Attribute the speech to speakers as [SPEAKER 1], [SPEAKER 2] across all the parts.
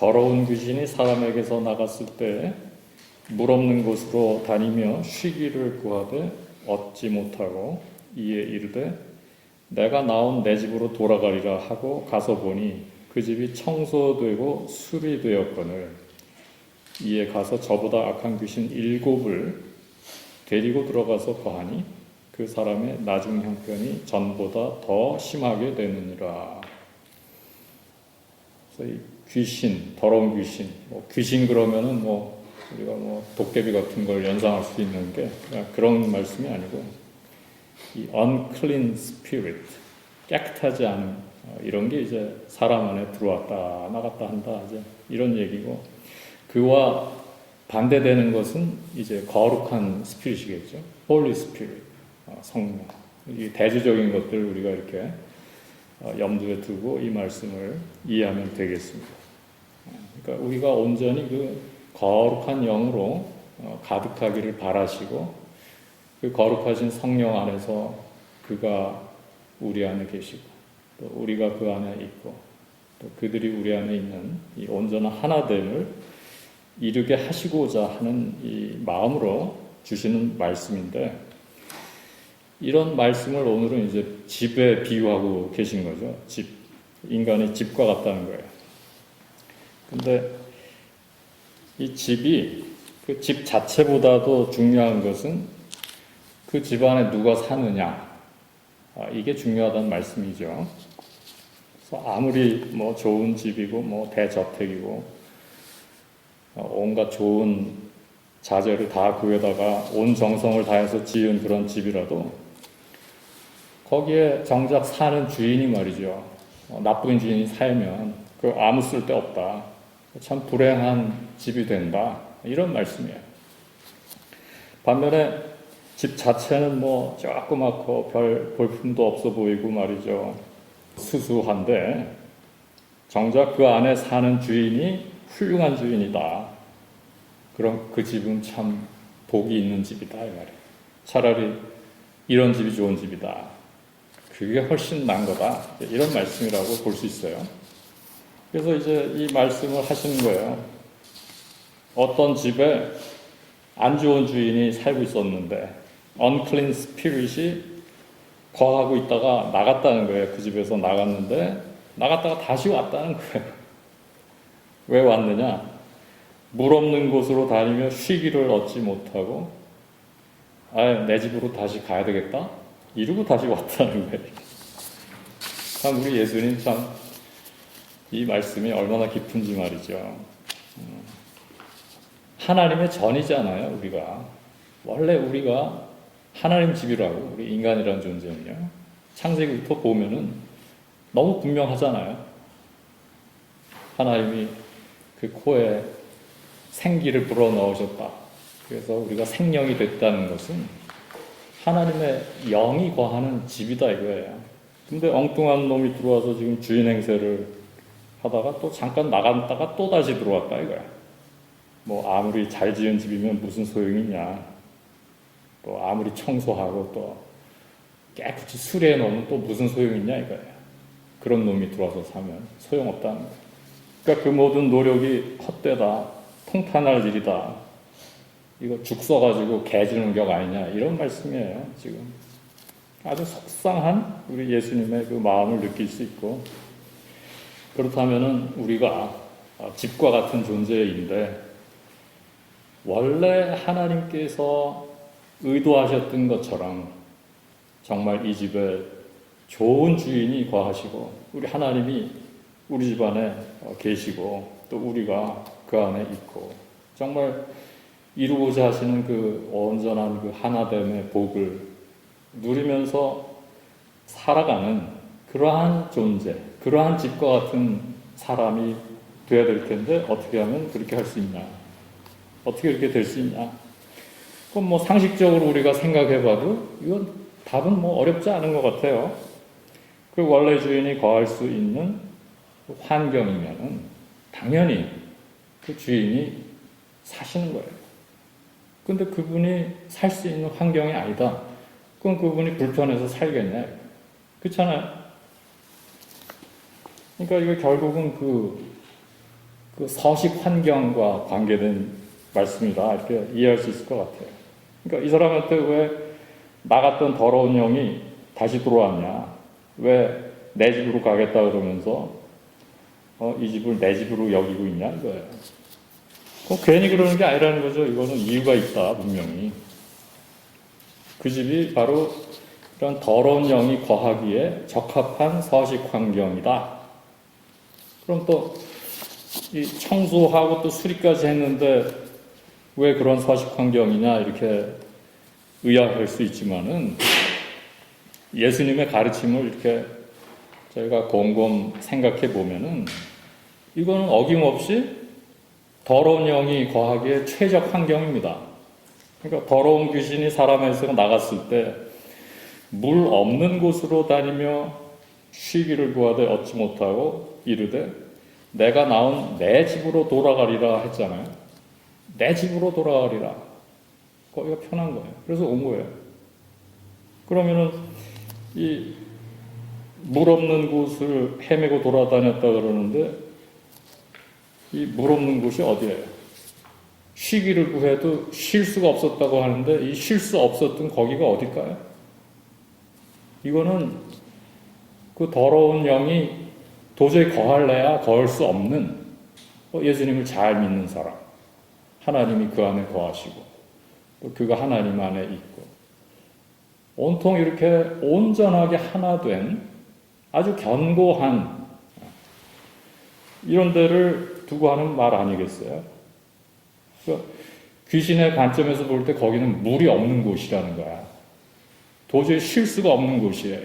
[SPEAKER 1] 더러운 귀신이 사람에게서 나갔을 때 물 없는 곳으로 다니며 쉬기를 구하되 얻지 못하고 이에 이르되 내가 나온 내 집으로 돌아가리라 하고 가서 보니 그 집이 청소되고 수리되었거늘 이에 가서 저보다 악한 귀신 7을 데리고 들어가서 거하니 그 사람의 나중 형편이 전보다 더 심하게 되느니라. 그래서 이 귀신, 더러운 귀신, 귀신 그러면은 우리가 도깨비 같은 걸 연상할 수 있는 게 그런 말씀이 아니고 이 unclean spirit, 깨끗하지 않은 이런 게 이제 사람 안에 들어왔다 나갔다 한다 이제 이런 얘기고, 그와 반대되는 것은 이제 거룩한 스피릿이겠죠. Holy Spirit, 성령. 이 대조적인 것들 우리가 이렇게 염두에 두고 이 말씀을 이해하면 되겠습니다. 그러니까 우리가 온전히 그 거룩한 영으로 가득하기를 바라시고, 그 거룩하신 성령 안에서 그가 우리 안에 계시고 또 우리가 그 안에 있고 또 그들이 우리 안에 있는 이 온전한 하나됨을 이루게 하시고자 하는 이 마음으로 주시는 말씀인데, 이런 말씀을 오늘은 이제 집에 비유하고 계신 거죠. 집, 인간이 집과 같다는 거예요. 근데 이 집이 그 집 자체보다도 중요한 것은 그 집 안에 누가 사느냐, 이게 중요하다는 말씀이죠. 그래서 아무리 좋은 집이고 대저택이고 온갖 좋은 자재를 다 구해다가 온 정성을 다해서 지은 그런 집이라도 거기에 정작 사는 주인이 말이죠, 나쁜 주인이 살면 그 아무 쓸데 없다, 참 불행한 집이 된다, 이런 말씀이에요. 반면에 집 자체는 조그맣고 별 볼품도 없어 보이고 말이죠, 수수한데 정작 그 안에 사는 주인이 훌륭한 주인이다. 그럼 그 집은 참 복이 있는 집이다 이 말이에요. 차라리 이런 집이 좋은 집이다. 그게 훨씬 나은 거다. 이런 말씀이라고 볼 수 있어요. 그래서 이제 이 말씀을 하시는 거예요. 어떤 집에 안 좋은 주인이 살고 있었는데 unclean spirit이 거하고 있다가 나갔다는 거예요. 그 집에서 나갔는데 나갔다가 다시 왔다는 거예요. 왜 왔느냐? 물 없는 곳으로 다니며 쉬기를 얻지 못하고 내 집으로 다시 가야 되겠다? 이러고 다시 왔다는 거예요. 참 우리 예수님 참 이 말씀이 얼마나 깊은지 말이죠. 하나님의 전이잖아요. 우리가 원래 우리가 하나님 집이라고, 우리 인간이라는 존재는요, 창세기부터 보면은 너무 분명하잖아요. 하나님이 그 코에 생기를 불어넣으셨다. 그래서 우리가 생명이 됐다는 것은 하나님의 영이 거하는 집이다 이거예요. 근데 엉뚱한 놈이 들어와서 지금 주인 행세를 하다가 또 잠깐 나갔다가 또 다시 들어왔다 이거야. 아무리 잘 지은 집이면 무슨 소용이 있냐. 또 아무리 청소하고 또 깨끗이 수리해 놓으면 또 무슨 소용이 있냐 이거예요. 그런 놈이 들어와서 사면 소용없다는 거예요. 그러니까 그 모든 노력이 헛되다, 통탄할 일이다, 이거 죽 써가지고 개 주는 격 아니냐, 이런 말씀이에요. 지금 아주 속상한 우리 예수님의 그 마음을 느낄 수 있고, 그렇다면은 우리가 집과 같은 존재인데 원래 하나님께서 의도하셨던 것처럼 정말 이 집에 좋은 주인이 거하시고 우리 하나님이 우리 집 안에 계시고 또 우리가 그 안에 있고 정말 이루고자 하시는 그 온전한 그 하나됨의 복을 누리면서 살아가는 그러한 존재, 그러한 집과 같은 사람이 되어야 될 텐데 어떻게 하면 그렇게 할 수 있냐? 어떻게 그렇게 될 수 있냐? 그럼 상식적으로 우리가 생각해봐도 이건 답은 어렵지 않은 것 같아요. 그 원래 주인이 거할 수 있는 환경이면은 당연히 그 주인이 사시는 거예요. 근데 그분이 살 수 있는 환경이 아니다. 그럼 그분이 불편해서 살겠냐? 그렇잖아요. 그러니까 이거 결국은 그 그 서식 환경과 관계된 말씀이라 이렇게 이해할 수 있을 것 같아요. 그러니까 이 사람한테 왜 나갔던 더러운 영이 다시 들어왔냐? 왜 내 집으로 가겠다 그러면서 이 집을 내 집으로 여기고 있냐 이거예요. 괜히 그러는 게 아니라는 거죠. 이거는 이유가 있다 분명히. 그 집이 바로 이런 더러운 영이 거하기에 적합한 서식 환경이다. 그럼 또 이 청소하고 또 수리까지 했는데 왜 그런 서식 환경이냐 이렇게 의아할 수 있지만은 예수님의 가르침을 이렇게 저희가 곰곰 생각해 보면은 이거는 어김없이 더러운 영이 거하기에 최적 환경입니다. 그러니까 더러운 귀신이 사람에서 나갔을 때 물 없는 곳으로 다니며 쉬기를 구하되 얻지 못하고 이르되 내가 나온 내 집으로 돌아가리라 했잖아요. 내 집으로 돌아가리라. 거기가 편한 거예요. 그래서 온 거예요. 그러면은 이 물 없는 곳을 헤매고 돌아다녔다 그러는데 이 물 없는 곳이 어디예요? 쉬기를 구해도 쉴 수가 없었다고 하는데 이 쉴 수 없었던 거기가 어딜까요? 이거는 그 더러운 영이 도저히 거할래야 거할 수 없는 예수님을 잘 믿는 사람, 하나님이 그 안에 거하시고 또 그가 하나님 안에 있고 온통 이렇게 온전하게 하나 된 아주 견고한 이런 데를 두고 하는 말 아니겠어요? 그러니까 귀신의 관점에서 볼 때 거기는 물이 없는 곳이라는 거야. 도저히 쉴 수가 없는 곳이에요.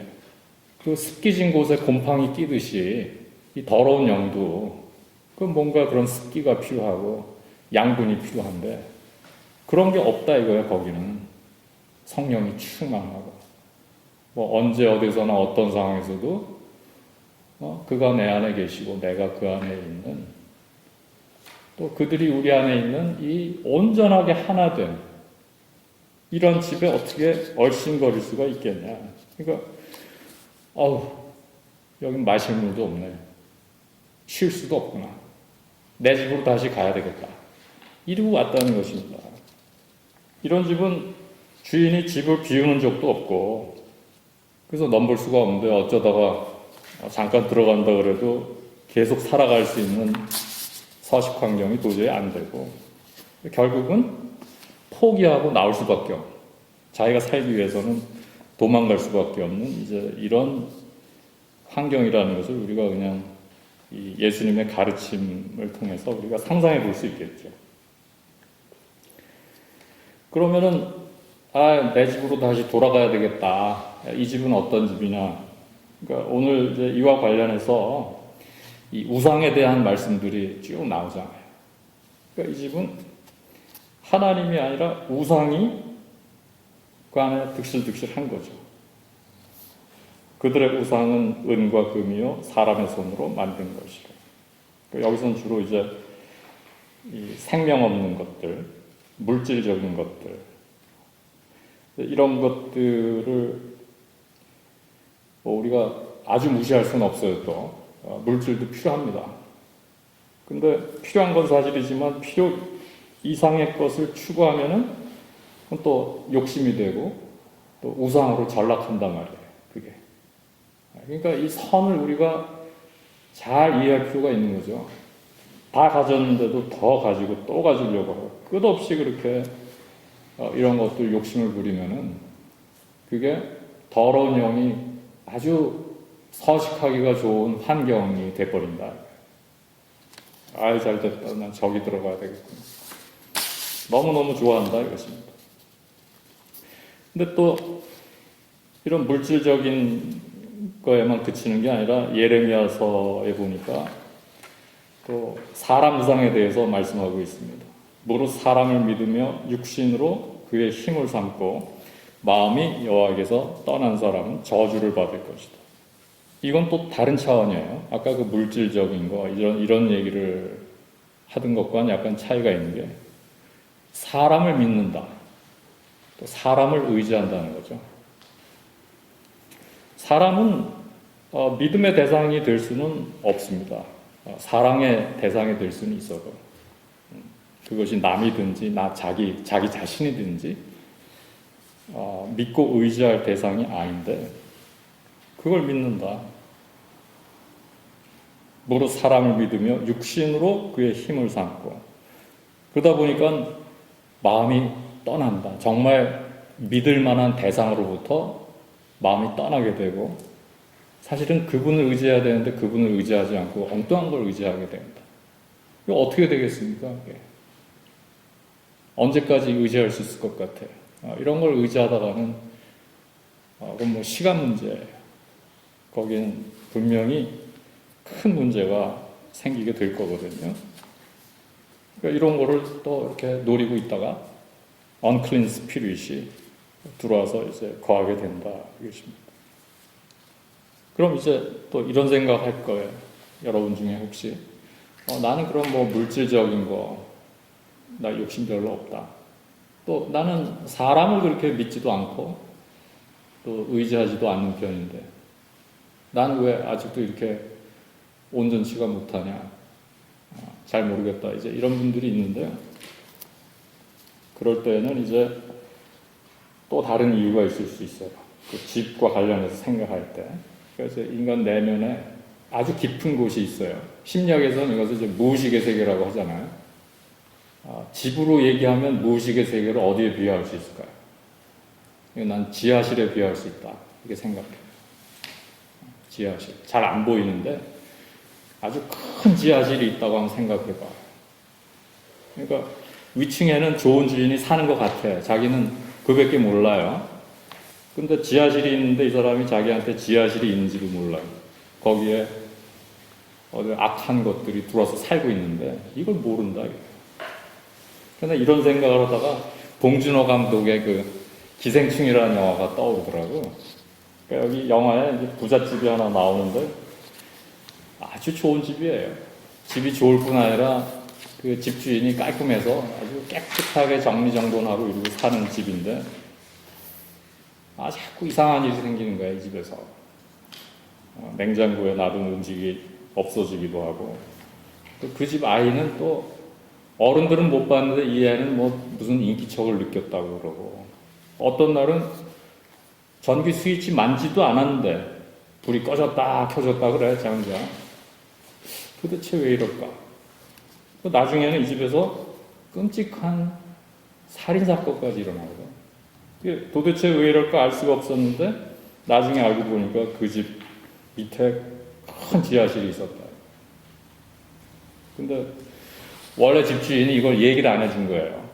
[SPEAKER 1] 그 습기진 곳에 곰팡이 끼듯이 이 더러운 영도 그 뭔가 그런 습기가 필요하고 양분이 필요한데 그런 게 없다 이거예요. 거기는 성령이 충만하고 뭐 언제 어디서나 어떤 상황에서도 그가 내 안에 계시고 내가 그 안에 있는 또 그들이 우리 안에 있는 이 온전하게 하나 된 이런 집에 어떻게 얼씬거릴 수가 있겠냐. 그러니까 여긴 마실 물도 없네. 쉴 수도 없구나. 내 집으로 다시 가야 되겠다. 이러고 왔다는 것입니다. 이런 집은 주인이 집을 비우는 적도 없고 그래서 넘볼 수가 없는데 어쩌다가 잠깐 들어간다 그래도 계속 살아갈 수 있는 서식 환경이 도저히 안 되고 결국은 포기하고 나올 수밖에 없는 자기가 살기 위해서는 도망갈 수밖에 없는 이제 이런 환경이라는 것을 우리가 그냥 이 예수님의 가르침을 통해서 우리가 상상해 볼 수 있겠죠. 그러면은 내 집으로 다시 돌아가야 되겠다. 이 집은 어떤 집이냐? 그러니까 오늘 이제 이와 관련해서 이 우상에 대한 말씀들이 쭉 나오잖아요. 그러니까 이 집은 하나님이 아니라 우상이 그 안에 득실득실한 거죠. 그들의 우상은 은과 금이요 사람의 손으로 만든 것이고 그러니까 여기서는 주로 이제 이 생명 없는 것들, 물질적인 것들 이런 것들을 우리가 아주 무시할 수는 없어요. 또 물질도 필요합니다. 근데 필요한 건 사실이지만 필요 이상의 것을 추구하면은 그건 또 욕심이 되고 또 우상으로 전락한단 말이에요. 그게. 그러니까 이 선을 우리가 잘 이해할 필요가 있는 거죠. 다 가졌는데도 더 가지고 또 가지려고 하고 끝없이 그렇게 이런 것들 욕심을 부리면은 그게 더러운 영이 아주 서식하기가 좋은 환경이 돼버린다. 잘 됐다. 난 저기 들어가야 되겠구나. 너무너무 좋아한다 이것입니다. 근데 또 이런 물질적인 거에만 그치는 게 아니라 예레미야서에 보니까 또 사람 우상에 대해서 말씀하고 있습니다. 무릇 사람을 믿으며 육신으로 그의 힘을 삼고 마음이 여호와께서 떠난 사람은 저주를 받을 것이다. 이건 또 다른 차원이에요. 아까 그 물질적인 거 이런 얘기를 하던 것과는 약간 차이가 있는 게 사람을 믿는다. 또 사람을 의지한다는 거죠. 사람은 믿음의 대상이 될 수는 없습니다. 사랑의 대상이 될 수는 있어도 그것이 남이든지 자기 자신이든지 믿고 의지할 대상이 아닌데 그걸 믿는다. 무릇 사람을 믿으며 육신으로 그의 힘을 삼고 그러다 보니까 마음이 떠난다. 정말 믿을 만한 대상으로부터 마음이 떠나게 되고 사실은 그분을 의지해야 되는데 그분을 의지하지 않고 엉뚱한 걸 의지하게 된다. 이거 어떻게 되겠습니까? 이게? 언제까지 의지할 수 있을 것 같아요? 이런 걸 의지하다가는 그건 뭐 시간 문제예요. 거기는 분명히 큰 문제가 생기게 될 거거든요. 그러니까 이런 거를 또 이렇게 노리고 있다가 unclean spirit이 들어와서 이제 거하게 된다 이것입니다. 그럼 이제 또 이런 생각할 거예요. 여러분 중에 혹시 나는 그럼 뭐 물질적인 거 나 욕심 별로 없다. 또 나는 사람을 그렇게 믿지도 않고 또 의지하지도 않는 편인데 나는 왜 아직도 이렇게 온전치가 못하냐? 잘 모르겠다. 이제 이런 분들이 있는데요. 그럴 때는 이제 또 다른 이유가 있을 수 있어요. 그 집과 관련해서 생각할 때. 그래서 인간 내면에 아주 깊은 곳이 있어요. 심리학에서는 이것을 이제 무의식의 세계라고 하잖아요. 집으로 얘기하면 무의식의 세계를 어디에 비유할 수 있을까요? 난 지하실에 비유할 수 있다. 이렇게 생각해요. 지하실. 잘 안 보이는데 아주 큰 지하실이 있다고 한번 생각해봐요. 그러니까 위층에는 좋은 주인이 사는 것 같아. 자기는 그밖에 몰라요. 근데 지하실이 있는데 이 사람이 자기한테 지하실이 있는지도 몰라요. 거기에 악한 것들이 들어와서 살고 있는데 이걸 모른다. 그런데 이런 생각을 하다가 봉준호 감독의 그 기생충이라는 영화가 떠오르더라고요. 그러니까 여기 영화에 부잣집이 하나 나오는데 아주 좋은 집이에요. 집이 좋을 뿐 아니라 그 집주인이 깔끔해서 아주 깨끗하게 정리정돈하고 이러고 사는 집인데 자꾸 이상한 일이 생기는 거예요, 이 집에서. 냉장고에 놔둔 음식이 없어지기도 하고 그 집 아이는 또 어른들은 못 봤는데 이 애는 뭐 무슨 인기척을 느꼈다고 그러고 어떤 날은 전기 스위치 만지도 않았는데 불이 꺼졌다 켜졌다 그래 장자. 도대체 왜 이럴까? 나중에는 이 집에서 끔찍한 살인사건까지 일어나거든. 도대체 왜 이럴까 알 수가 없었는데 나중에 알고 보니까 그 집 밑에 큰 지하실이 있었다. 근데 원래 집주인이 이걸 얘기를 안 해준 거예요.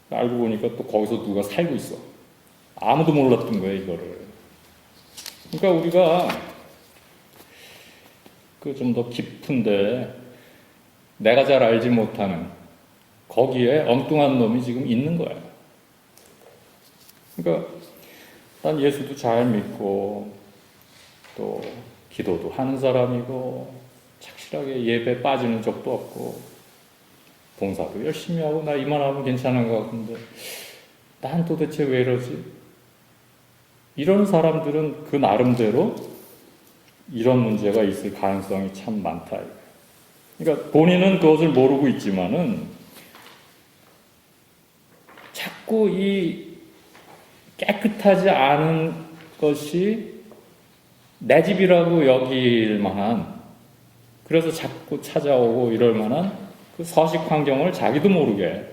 [SPEAKER 1] 알고 보니까 또 거기서 누가 살고 있어. 아무도 몰랐던 거예요, 이거를. 그러니까 우리가 그 좀 더 깊은데 내가 잘 알지 못하는 거기에 엉뚱한 놈이 지금 있는 거예요. 그러니까 난 예수도 잘 믿고 또 기도도 하는 사람이고 착실하게 예배 빠지는 적도 없고 봉사도 열심히 하고 나 이만하면 괜찮은 것 같은데 난 도대체 왜 이러지? 이런 사람들은 그 나름대로 이런 문제가 있을 가능성이 참 많다. 그러니까 본인은 그것을 모르고 있지만은 자꾸 이 깨끗하지 않은 것이 내 집이라고 여길 만한 그래서 자꾸 찾아오고 이럴 만한 그 서식 환경을 자기도 모르게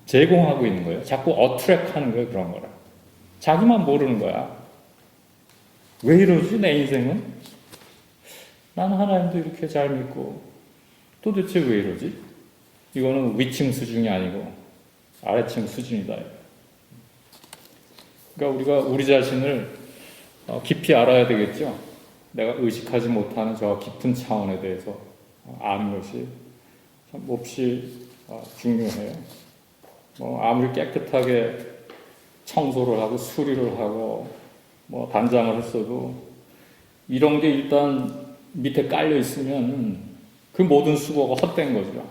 [SPEAKER 1] 제공하고 있는 거예요. 자꾸 어트랙하는 거예요. 그런 거라. 자기만 모르는 거야. 왜 이러지 내 인생은? 나는 하나님도 이렇게 잘 믿고 도대체 왜 이러지? 이거는 위층 수준이 아니고 아래층 수준이다. 그러니까 우리가 우리 자신을 깊이 알아야 되겠죠. 내가 의식하지 못하는 저 깊은 차원에 대해서 아는 것이 참 몹시 중요해요. 아무리 깨끗하게 청소를 하고 수리를 하고 단장을 했어도 이런 게 일단 밑에 깔려 있으면 그 모든 수고가 헛된 거죠.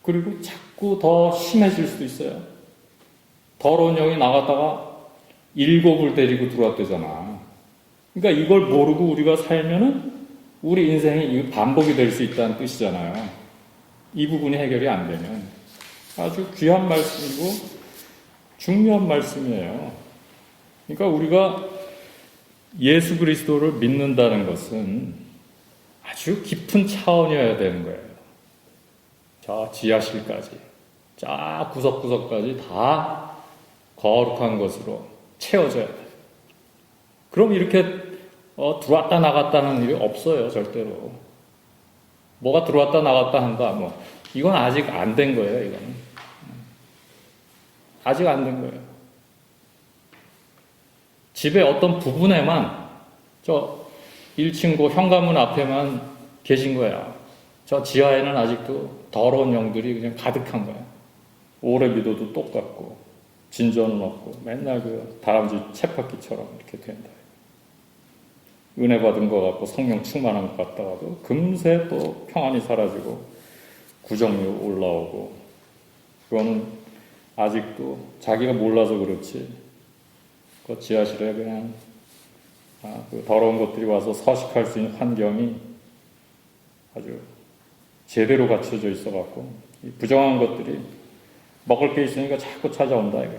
[SPEAKER 1] 그리고 자꾸 더 심해질 수도 있어요. 더러운 영이 나갔다가 7을 데리고 들어왔대잖아. 그러니까 이걸 모르고 우리가 살면은 우리 인생이 반복이 될 수 있다는 뜻이잖아요. 이 부분이 해결이 안 되면. 아주 귀한 말씀이고 중요한 말씀이에요. 그러니까 우리가 예수 그리스도를 믿는다는 것은 아주 깊은 차원이어야 되는 거예요. 저 지하실까지, 쫙 구석구석까지 다 거룩한 것으로 채워져야 돼요. 그럼 이렇게 들어왔다 나갔다는 일이 없어요, 절대로. 뭐가 들어왔다 나갔다 한다, 이건 아직 안 된 거예요, 이거는. 아직 안 된 거예요. 집의 어떤 부분에만, 저 1층고 현관문 앞에만 계신 거야. 저 지하에는 아직도 더러운 영들이 그냥 가득한 거야. 오래 믿어도 똑같고, 진전은 없고, 맨날 그 다람쥐 쳇바퀴처럼 이렇게 된다. 은혜 받은 것 같고, 성령 충만한 것 같다가도 금세 또 평안이 사라지고, 구정욕 올라오고, 그거는 아직도 자기가 몰라서 그렇지, 그 지하실에 그냥, 그 더러운 것들이 와서 서식할 수 있는 환경이 아주 제대로 갖춰져 있어갖고, 이 부정한 것들이 먹을 게 있으니까 자꾸 찾아온다, 이게.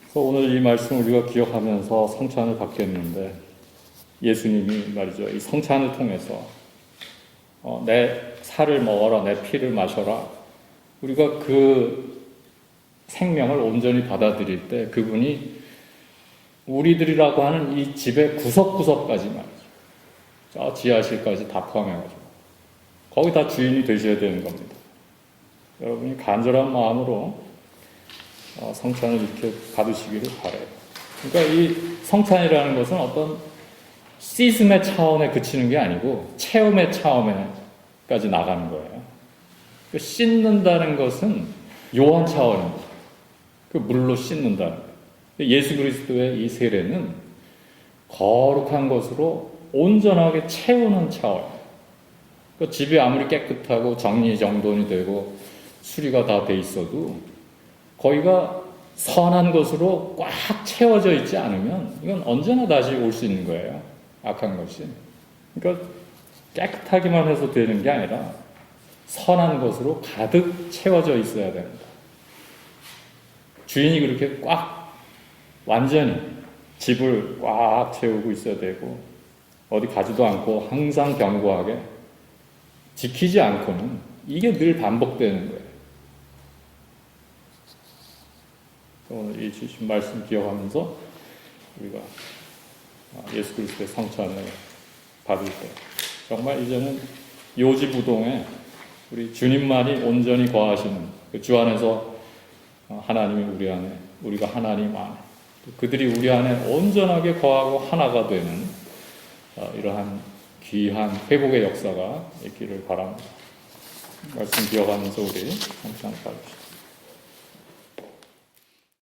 [SPEAKER 1] 그래서 오늘 이 말씀을 우리가 기억하면서 성찬을 받겠는데, 예수님이 말이죠, 이 성찬을 통해서 내 살을 먹어라, 내 피를 마셔라. 우리가 그 생명을 온전히 받아들일 때 그분이 우리들이라고 하는 이 집의 구석구석까지 말이죠. 저 지하실까지 다 포함해가지고 거기 다 주인이 되셔야 되는 겁니다. 여러분이 간절한 마음으로 성찬을 이렇게 받으시기를 바라요. 그러니까 이 성찬이라는 것은 어떤 시스템의 차원에 그치는 게 아니고 체험의 차원에까지 나가는 거예요. 씻는다는 것은 요한 차원입니다. 그 물로 씻는다는 거예요. 예수 그리스도의 이 세례는 거룩한 것으로 온전하게 채우는 차원. 그 집이 아무리 깨끗하고 정리정돈이 되고 수리가 다 돼 있어도 거기가 선한 것으로 꽉 채워져 있지 않으면 이건 언제나 다시 올 수 있는 거예요. 악한 것이. 그러니까 깨끗하기만 해서 되는 게 아니라 선한 것으로 가득 채워져 있어야 됩니다. 주인이 그렇게 꽉 완전히 집을 꽉 채우고 있어야 되고 어디 가지도 않고 항상 견고하게 지키지 않고는 이게 늘 반복되는 거예요. 오늘 이 주신 말씀 기억하면서 우리가 예수 그리스도의 성찬을 받을 때 정말 이제는 요지부동에 우리 주님만이 온전히 거하시는 그 주 안에서 하나님이 우리 안에, 우리가 하나님 안에, 그들이 우리 안에 온전하게 거하고 하나가 되는 이러한 귀한 회복의 역사가 있기를 바랍니다. 말씀 기억하면서 우리 성찬을 받읍시다.